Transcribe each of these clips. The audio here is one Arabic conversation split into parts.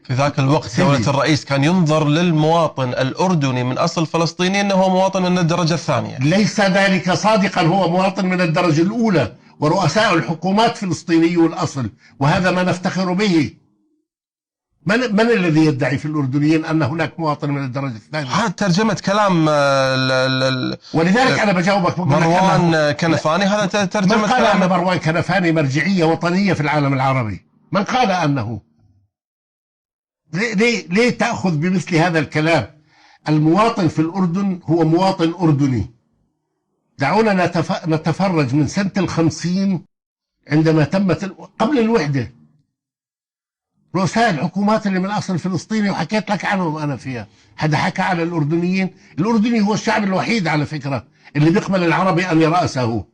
في ذاك الوقت دولة الرئيس كان ينظر للمواطن الأردني من أصل فلسطيني أنه هو مواطن من الدرجة الثانية. ليس ذلك صادقا، هو مواطن من الدرجة الأولى، ورؤساء الحكومات فلسطينيو الأصل، وهذا ما نفتخر به. من الذي يدعي في الأردنيين أن هناك مواطن من الدرجة الثانية؟ هذا ترجمة كلام ولذلك أنا بجاوبك مروان كنفاني. هذا ترجمة من قال أن مروان كنفاني مرجعية وطنية في العالم العربي؟ من قال أنه؟ ليه تأخذ بمثل هذا الكلام؟ المواطن في الأردن هو مواطن أردني. دعونا نتفرج من سنة 50 عندما تمت قبل الوحدة رؤساء الحكومات اللي من أصل فلسطيني، وحكيت لك عنهم أنا فيها. حدا حكى على الأردنيين؟ الأردني هو الشعب الوحيد على فكرة اللي بيقبل العربي أن يرأسه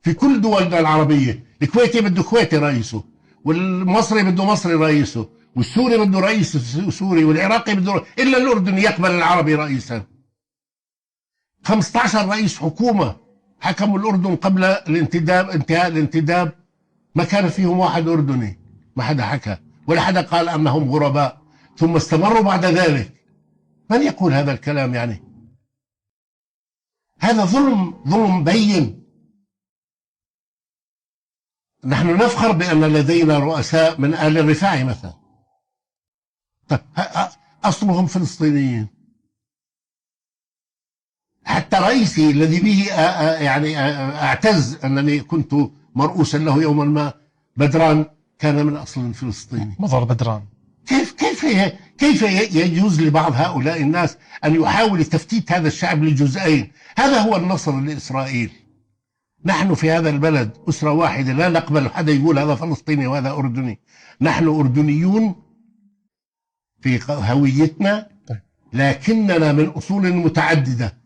في كل دولنا العربية. الكويتي بده كويتي رئيسه، والمصري بده مصري رئيسه، والسوري بده رئيس سوري، والعراقي بده، إلا الأردني يقبل العربي رئيسا. 15 رئيس حكومة حكموا الأردن قبل الانتداب، انتهاء الانتداب ما كان فيهم واحد أردني، ما حدا حكى ولا حدا قال أنهم غرباء، ثم استمروا بعد ذلك. من يقول هذا الكلام يعني؟ هذا ظلم بين. نحن نفخر بأن لدينا رؤساء من آل الرفاعي مثلا، طيب أصلهم فلسطينيين. حتى رئيسي الذي به يعني أعتز أنني كنت مرؤوسا له يوما ما، بدران، كان من أصل فلسطيني. مظهر بدران. كيف يجوز لبعض هؤلاء الناس أن يحاول تفتيت هذا الشعب لجزئين؟ هذا هو النصر لإسرائيل. نحن في هذا البلد أسرة واحدة، لا نقبل حدا يقول هذا فلسطيني وهذا أردني. نحن أردنيون في هويتنا، لكننا من أصول متعددة.